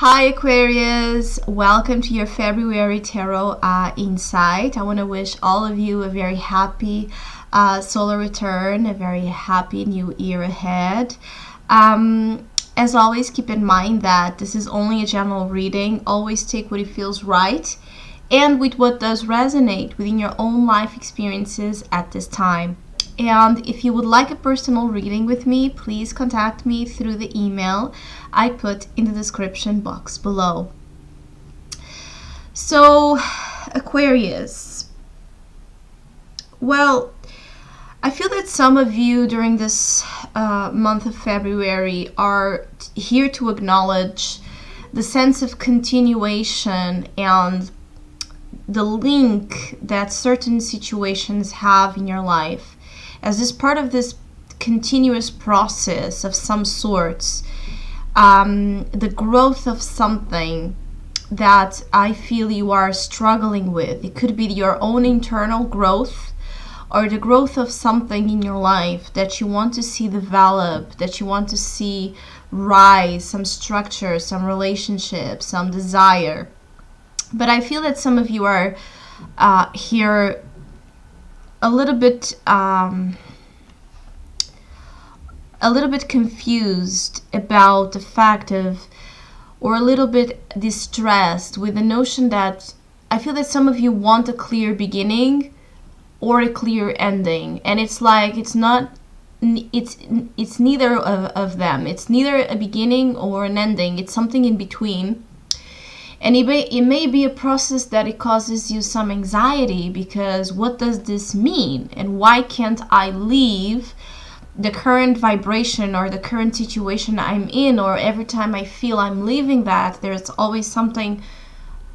Hi Aquarius, welcome to your February Tarot Insight. I want to wish all of you a very happy solar return, a very happy new year ahead. As always, keep in mind that this is only a general reading. Always take what it feels right and with what does resonate within your own life experiences at this time. And if you would like a personal reading with me, please contact me through the email I put in the description box below. So, Aquarius. Well, I feel that some of you during this month of February are here to acknowledge the sense of continuation and the link that certain situations have in your life. As this part of this continuous process of some sorts, the growth of something that I feel you are struggling with. It could be your own internal growth or the growth of something in your life that you want to see develop, that you want to see rise, some structure, some relationship, some desire. But I feel that some of you are here a little bit confused about the fact of, or a little bit distressed with the notion that I feel that some of you want a clear beginning or a clear ending, and it's like it's neither of them. It's neither a beginning or an ending. It's something in between. And it may be a process that it causes you some anxiety, because what does this mean? And why can't I leave the current vibration or the current situation I'm in? Or every time I feel I'm leaving that, there's always something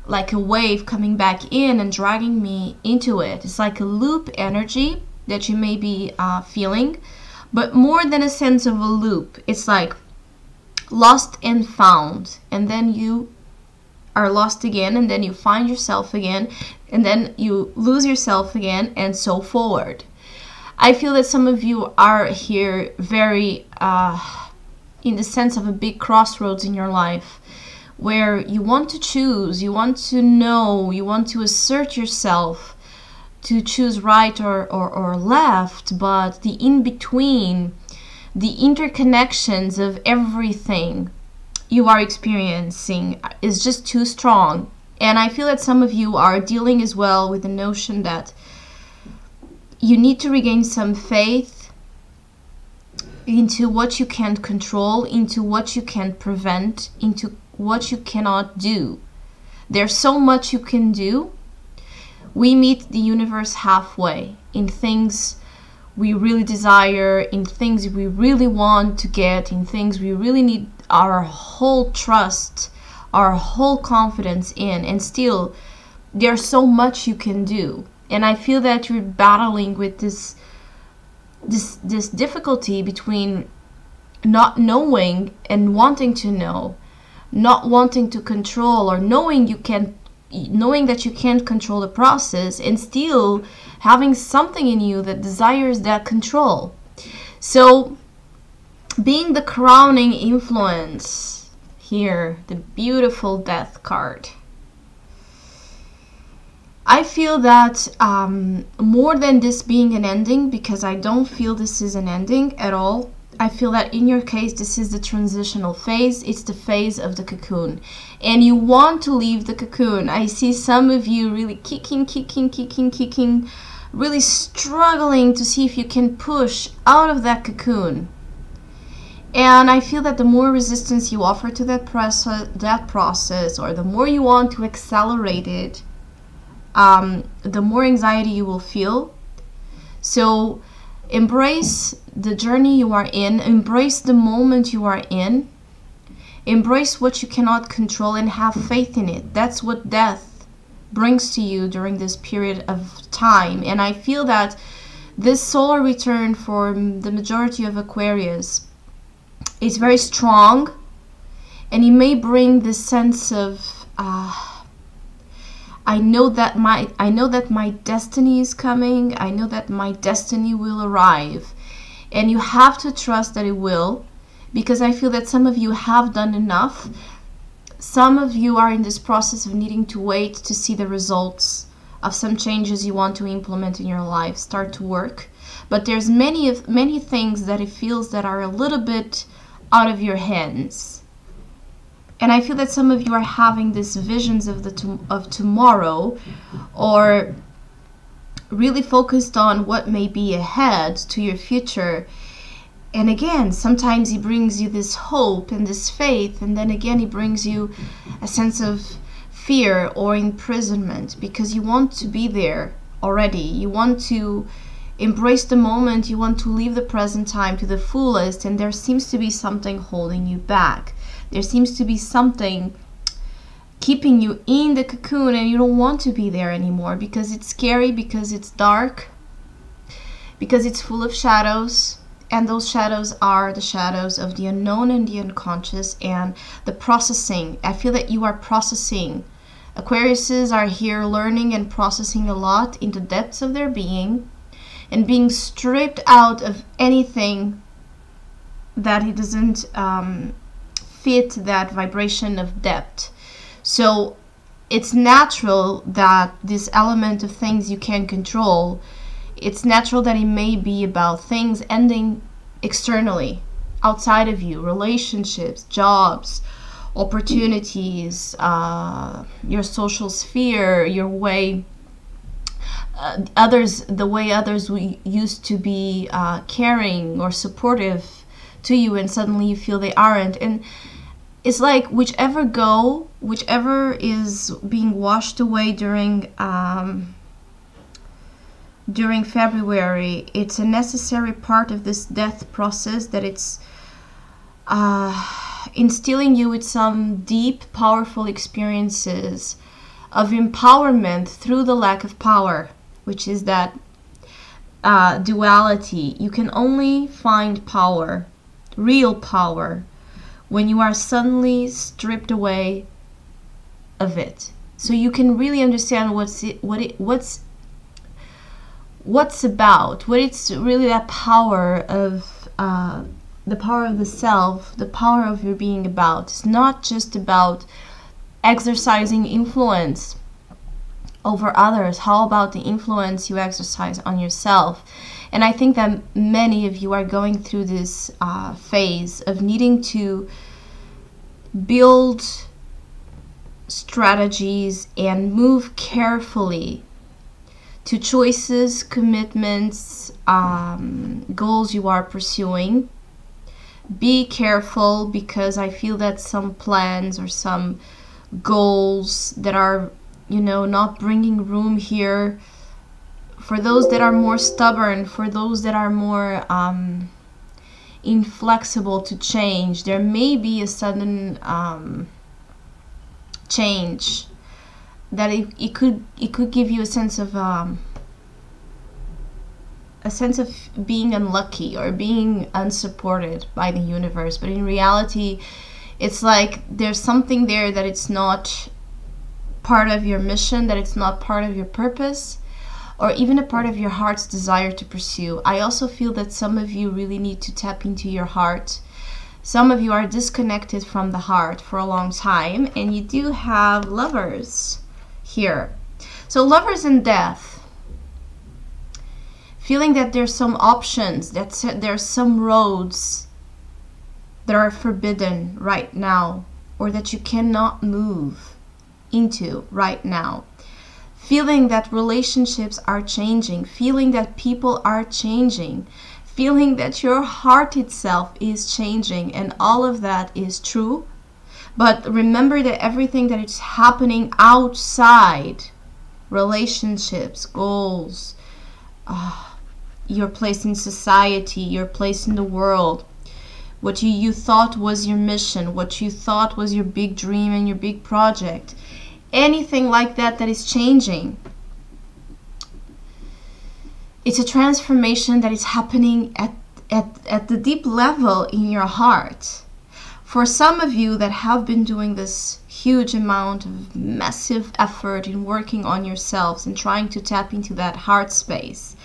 like a wave coming back in and dragging me into it. It's like a loop energy that you may be feeling, but more than a sense of a loop. It's like lost and found, and then you are lost again, and then you find yourself again, and then you lose yourself again, and so forward. I feel that some of you are here very in the sense of a big crossroads in your life, where you want to choose, you want to know, you want to assert yourself to choose right or left, but the in-between, the interconnections of everything you are experiencing is just too strong. And I feel that some of you are dealing as well with the notion that you need to regain some faith into what you can't control, into what you can't prevent, into what you cannot do. There's so much you can do. We meet the universe halfway in things we really desire, in things we really want to get, in things we really need our whole trust, our whole confidence in, and still there's so much you can do. And I feel that you're battling with this difficulty between not knowing and wanting to know, not wanting to control, or knowing that you can't control the process, and still having something in you that desires that control. So being the crowning influence here, the beautiful Death card, I feel that more than this being an ending, because I don't feel this is an ending at all, I feel that in your case this is the transitional phase. It's the phase of the cocoon, and you want to leave the cocoon. I see some of you really kicking, really struggling to see if you can push out of that cocoon. And I feel that the more resistance you offer to that process, or the more you want to accelerate it, the more anxiety you will feel. So embrace the journey you are in, embrace the moment you are in, embrace what you cannot control, and have faith in it. That's what death brings to you during this period of time. And I feel that this solar return for the majority of Aquarius is very strong, and it may bring this sense of I know that my destiny is coming. I know that my destiny will arrive, and you have to trust that it will, because I feel that some of you have done enough Some of you are in this process of needing to wait to see the results of some changes you want to implement in your life start to work. But there's many things that it feels that are a little bit out of your hands. And I feel that some of you are having these visions of tomorrow, or really focused on what may be ahead to your future. And again, sometimes he brings you this hope and this faith, and then again he brings you a sense of fear or imprisonment, because you want to be there already. You want to embrace the moment, you want to live the present time to the fullest, and there seems to be something holding you back. There seems to be something keeping you in the cocoon, and you don't want to be there anymore because it's scary, because it's dark, because it's full of shadows. And those shadows are the shadows of the unknown and the unconscious and the processing. I feel that you are processing. Aquariuses are here learning and processing a lot in the depths of their being, and being stripped out of anything that it doesn't fit that vibration of depth. So it's natural that this element of things you can control, it's natural that it may be about things ending externally, outside of you, relationships, jobs, opportunities, your social sphere, your way, the way others used to be caring or supportive to you, and suddenly you feel they aren't. And it's like whichever is being washed away during February, it's a necessary part of this death process, that it's instilling you with some deep, powerful experiences of empowerment through the lack of power, which is that duality. You can only find power, real power, when you are suddenly stripped away of it. So you can really understand what it's really, that power of the power of the self, the power of your being about. It's not just about exercising influence over others. How about the influence you exercise on yourself? And I think that many of you are going through this phase of needing to build strategies and move carefully to choices, commitments, goals you are pursuing. Be careful, because I feel that some plans or some goals that are, not bringing room here, for those that are more stubborn, for those that are more inflexible to change, there may be a sudden change that it could give you a sense of being unlucky or being unsupported by the universe. But in reality, it's like there's something there that it's not part of your mission, that it's not part of your purpose, or even a part of your heart's desire to pursue. I also feel that some of you really need to tap into your heart. Some of you are disconnected from the heart for a long time, and you do have Lovers here. So Lovers and Death, feeling that there's some options, that there's some roads that are forbidden right now, or that you cannot move into right now. Feeling that relationships are changing, feeling that people are changing, feeling that your heart itself is changing, and all of that is true. But remember that everything that is happening outside, relationships, goals, your place in society, your place in the world, what you thought was your mission, what you thought was your big dream and your big project, anything like that that is changing. It's a transformation that is happening at the deep level in your heart. For some of you that have been doing this huge amount of massive effort in working on yourselves and trying to tap into that heart space,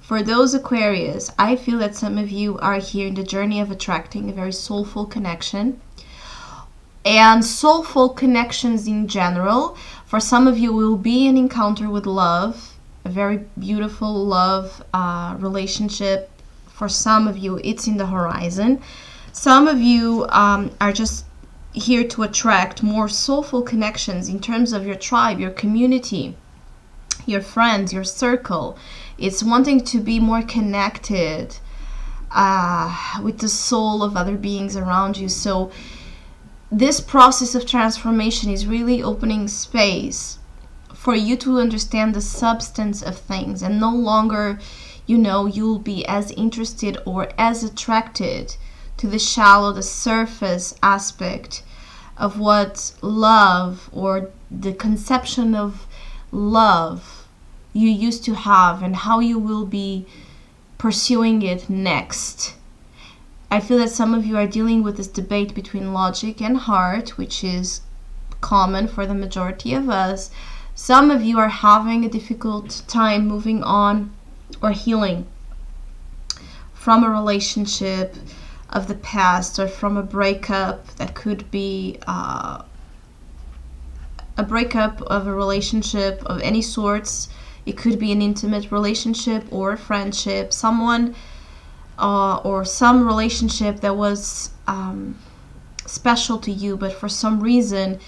for those Aquarius, I feel that some of you are here in the journey of attracting a very soulful connection, and soulful connections in general. For some of you, will be an encounter with love, a very beautiful love relationship. For some of you, it's in the horizon. Some of you are just here to attract more soulful connections in terms of your tribe, your community, your friends, your circle. It's wanting to be more connected with the soul of other beings around you. So this process of transformation is really opening space for you to understand the substance of things, and no longer, you know, you'll be as interested or as attracted to the shallow, the surface aspect of what love, or the conception of love you used to have, and how you will be pursuing it next. I feel that some of you are dealing with this debate between logic and heart, which is common for the majority of us. Some of you are having a difficult time moving on or healing from a relationship of the past, or from a breakup. That could be a breakup of a relationship of any sorts. It could be an intimate relationship or a friendship, someone or some relationship that was special to you, but for some reason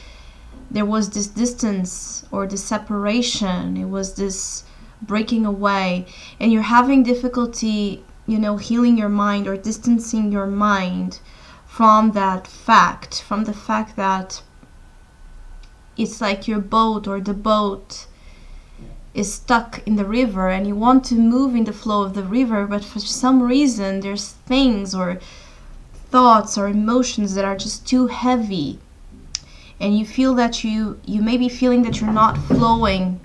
there was this distance or this separation. It was this breaking away, and you're having difficulty, you know, healing your mind or distancing your mind from that fact, from the fact that it's like your boat, or the boat is stuck in the river, and you want to move in the flow of the river, but for some reason there's things or thoughts or emotions that are just too heavy, and you feel that you may be feeling that you're not flowing,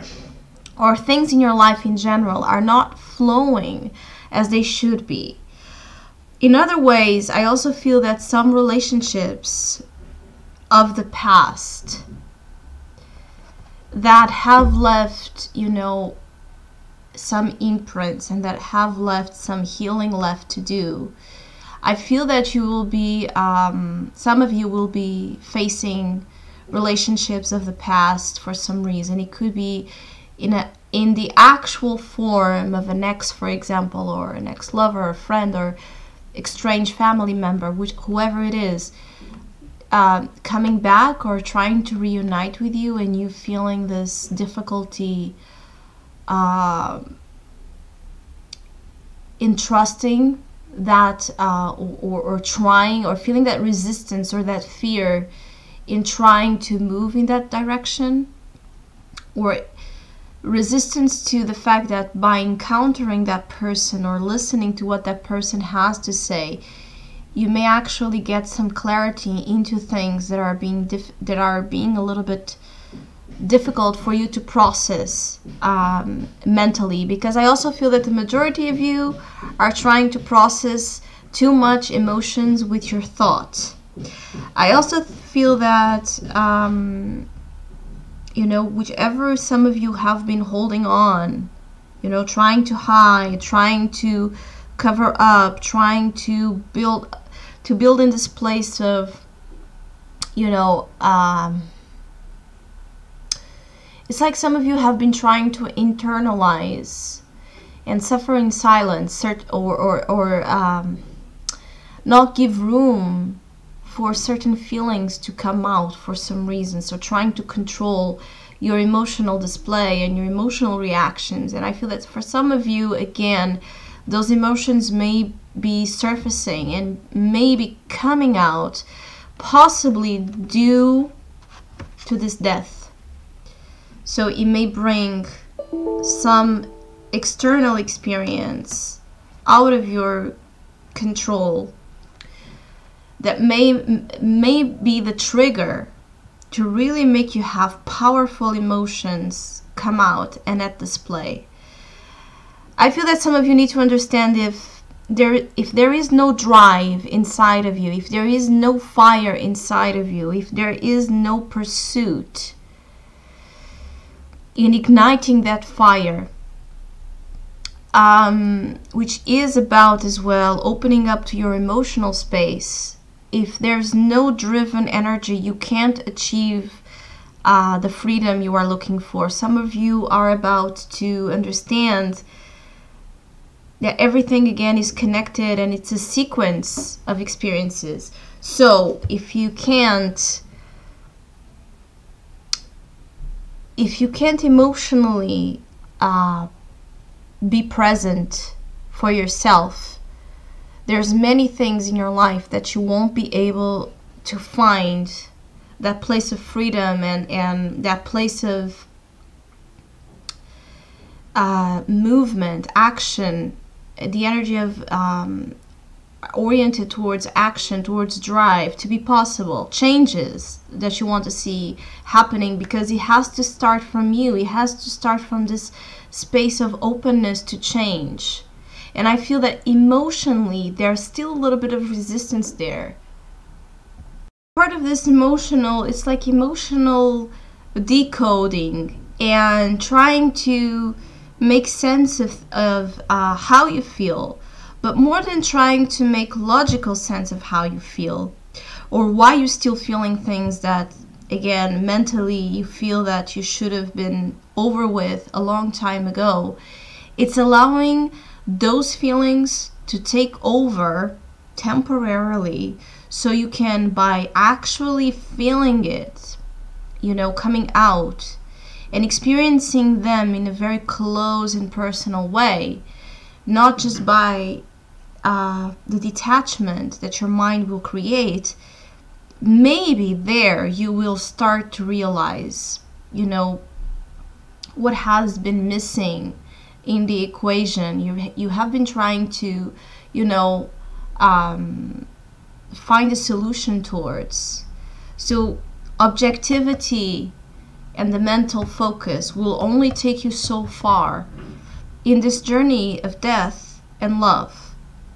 or things in your life in general are not flowing as they should be. In other ways, I also feel that some relationships of the past that have left, you know, some imprints, and that have left some healing left to do. I feel that you will be, some of you will be facing relationships of the past for some reason. It could be in the actual form of an ex, for example, or an ex-lover, or friend, or estranged family member, whoever it is, coming back or trying to reunite with you, and you feeling this difficulty in trusting that, or trying, or feeling that resistance or that fear in trying to move in that direction, or resistance to the fact that by encountering that person or listening to what that person has to say, you may actually get some clarity into things that are being a little bit difficult for you to process mentally. Because I also feel that the majority of you are trying to process too much emotions with your thoughts. I also feel that you know, whichever some of you have been holding on, you know, trying to hide, trying to cover up, trying to build in this place of, you know, it's like some of you have been trying to internalize and suffer in silence, or not give room for certain feelings to come out for some reason. So trying to control your emotional display and your emotional reactions. And I feel that for some of you, again, those emotions may be surfacing and may be coming out, possibly due to this death. So it may bring some external experience out of your control that may be the trigger to really make you have powerful emotions come out and at display. I feel that some of you need to understand if there is no drive inside of you, if there is no fire inside of you, if there is no pursuit in igniting that fire, which is about as well opening up to your emotional space if there's no driven energy, you can't achieve the freedom you are looking for. Some of you are about to understand that everything again is connected and it's a sequence of experiences. So if you can't emotionally be present for yourself, there's many things in your life that you won't be able to find that place of freedom and that place of movement, action, the energy of oriented towards action, towards drive, to be possible, changes that you want to see happening, because it has to start from you. It has to start from this space of openness to change. And I feel that emotionally there's still a little bit of resistance there. Part of this emotional, it's like emotional decoding and trying to make sense of how you feel. But more than trying to make logical sense of how you feel or why you're still feeling things that, again, mentally you feel that you should have been over with a long time ago, it's allowing those feelings to take over temporarily, so you can, by actually feeling it, coming out and experiencing them in a very close and personal way, not just by the detachment that your mind will create. Maybe there you will start to realize, what has been missing in the equation. You have been trying to, find a solution towards. So objectivity and the mental focus will only take you so far in this journey of death and love.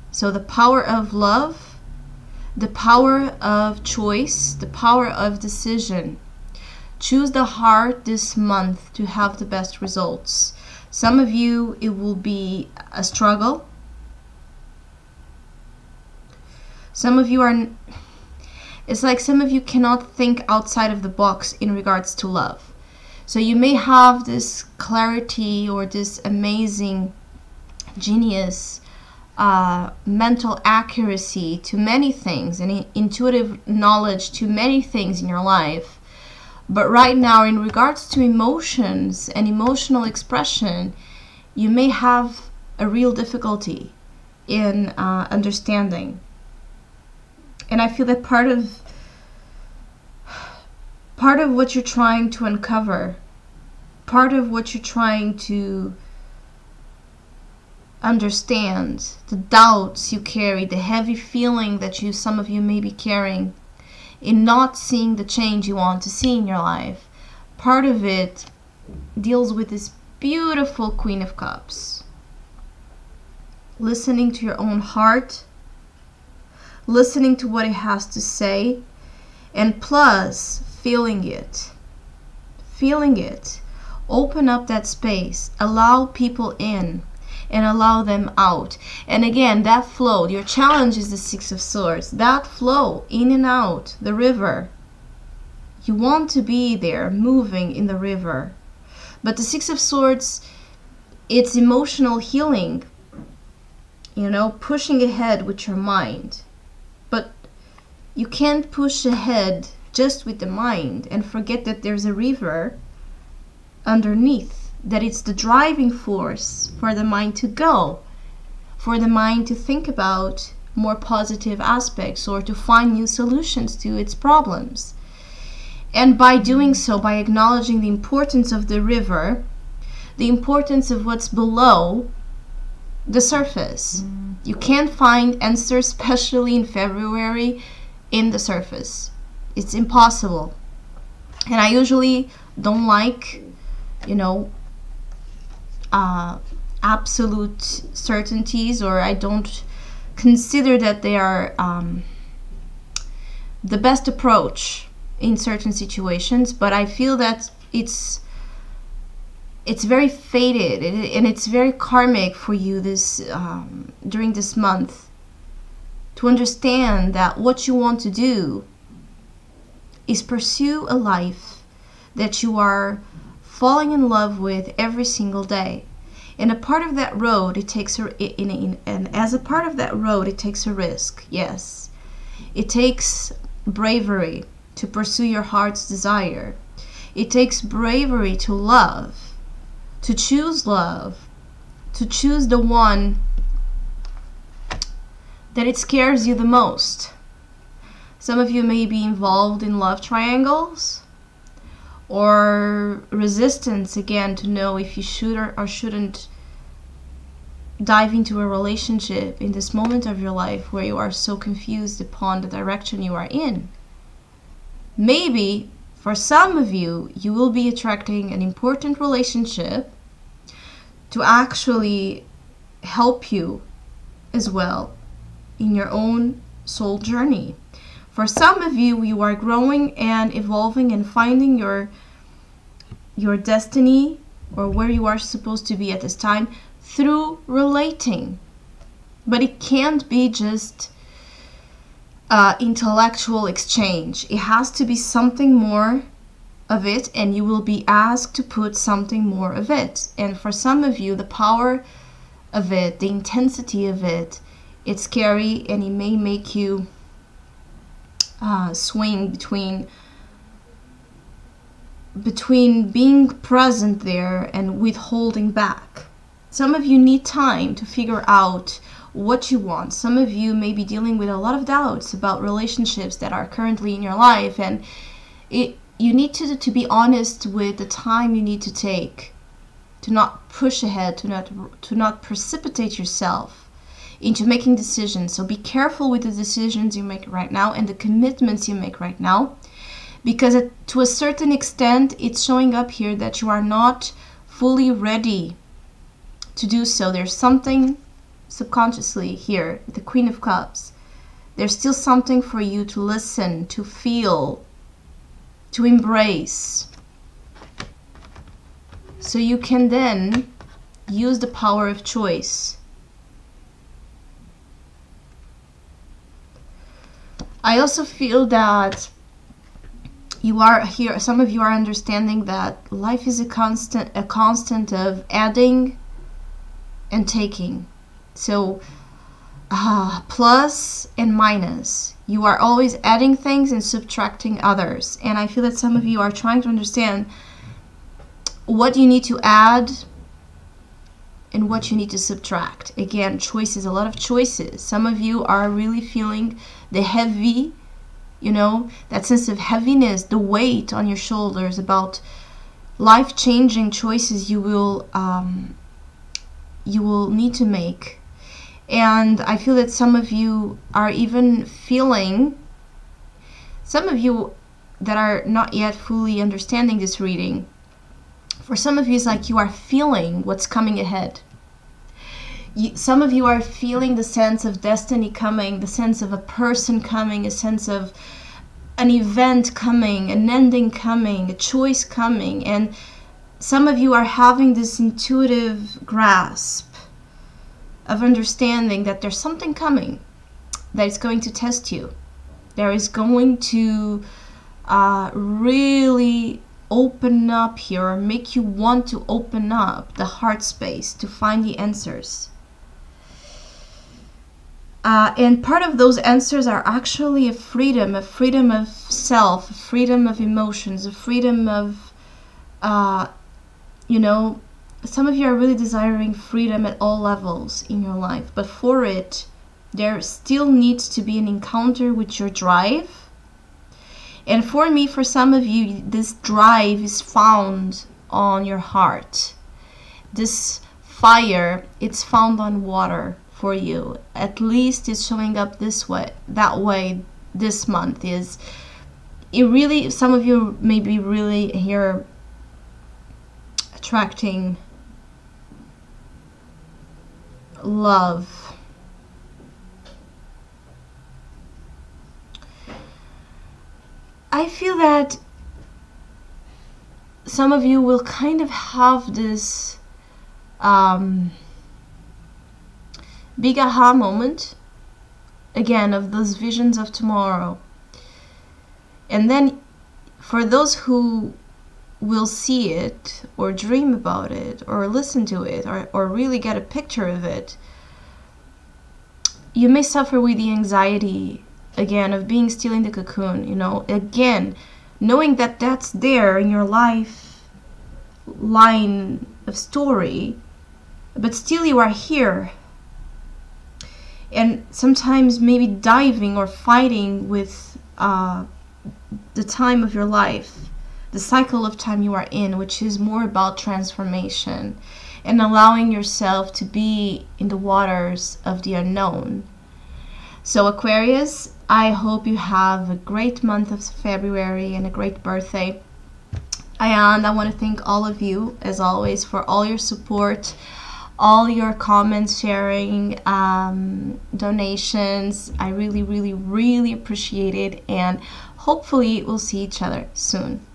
So the power of love, the power of choice, the power of decision. Choose the heart this month to have the best results. Some of you, it will be a struggle. Some of you it's like some of you cannot think outside of the box in regards to love. So you may have this clarity or this amazing genius, mental accuracy to many things and intuitive knowledge to many things in your life. But right now, in regards to emotions and emotional expression, you may have a real difficulty in understanding. And I feel that part of what you're trying to uncover, part of what you're trying to understand, the doubts you carry, the heavy feeling that some of you may be carrying in not seeing the change you want to see in your life, part of it deals with this beautiful Queen of Cups. Listening to your own heart, listening to what it has to say, and plus feeling it. Feeling it. Open up that space. Allow people in and allow them out. And again, that flow, your challenge is the Six of Swords. That flow in and out, the river. You want to be there, moving in the river. But the Six of Swords, it's emotional healing. Pushing ahead with your mind. But you can't push ahead just with the mind and forget that there's a river underneath, that it's the driving force for the mind to go, for the mind to think about more positive aspects or to find new solutions to its problems. And by doing so, by acknowledging the importance of the river, the importance of what's below the surface. You can't find answers, especially in February, in the surface. It's impossible. And I usually don't like, absolute certainties, or I don't consider that they are the best approach in certain situations. But I feel that it's very fated and it's very karmic for you this during this month to understand that what you want to do is pursue a life that you are falling in love with every single day. And a part of that road, it takes and as a part of that road, it takes a risk. Yes, it takes bravery to pursue your heart's desire. It takes bravery to love, to choose the one that it scares you the most. Some of you may be involved in love triangles, or resistance again to know if you should or shouldn't dive into a relationship in this moment of your life where you are so confused upon the direction you are in. Maybe for some of you, you will be attracting an important relationship to actually help you as well in your own soul journey. For some of you, you are growing and evolving and finding your destiny, or where you are supposed to be at this time, through relating. But it can't be just intellectual exchange. It has to be something more of it, and you will be asked to put something more of it. And for some of you, the power of it, the intensity of it, it's scary, and it may make you swing between being present there and withholding back. Some of you need time to figure out what you want. Some of you may be dealing with a lot of doubts about relationships that are currently in your life, and you need to be honest with the time you need to take to not push ahead, to not precipitate yourself into making decisions. So be careful with the decisions you make right now and the commitments you make right now, because to a certain extent it's showing up here that you are not fully ready to do so. There's something subconsciously here, the Queen of Cups. There's still something for you to listen, to feel, to embrace, so you can then use the power of choice. I also feel that you are here, some of you are understanding that life is a constant of adding and taking. So plus and minus. You are always adding things and subtracting others. And I feel that some of you are trying to understand what you need to add and what you need to subtract. Again, choices, a lot of choices. Some of you are really feeling the heavy, that sense of heaviness, the weight on your shoulders about life-changing choices you will need to make. And I feel that some of you are even feeling, some of you that are not yet fully understanding this reading, for some of you it's like you are feeling what's coming ahead. Some of you are feeling the sense of destiny coming, the sense of a person coming, a sense of an event coming, an ending coming, a choice coming. And some of you are having this intuitive grasp of understanding that there's something coming that is going to test you. There is going to really open up here, or make you want to open up the heart space to find the answers. And part of those answers are actually a freedom of self, a freedom of emotions, a freedom of, some of you are really desiring freedom at all levels in your life. But for it, there still needs to be an encounter with your drive. And for me, for some of you, this drive is found on your heart. This fire, it's found on water for you. At least it's showing up this way, that way this month. Is it really, some of you may be really here attracting love. I feel that some of you will kind of have this big aha moment again, of those visions of tomorrow. And then for those who will see it or dream about it or listen to it or really get a picture of it, you may suffer with the anxiety, again, of being still in the cocoon, you know, again, knowing that that's there in your life line of story, but still you are here. And sometimes maybe diving or fighting with the time of your life, the cycle of time you are in, which is more about transformation and allowing yourself to be in the waters of the unknown. So Aquarius, I hope you have a great month of February and a great birthday. And I want to thank all of you, as always, for all your support, all your comments, sharing, donations. I really, really, really appreciate it. And hopefully we'll see each other soon.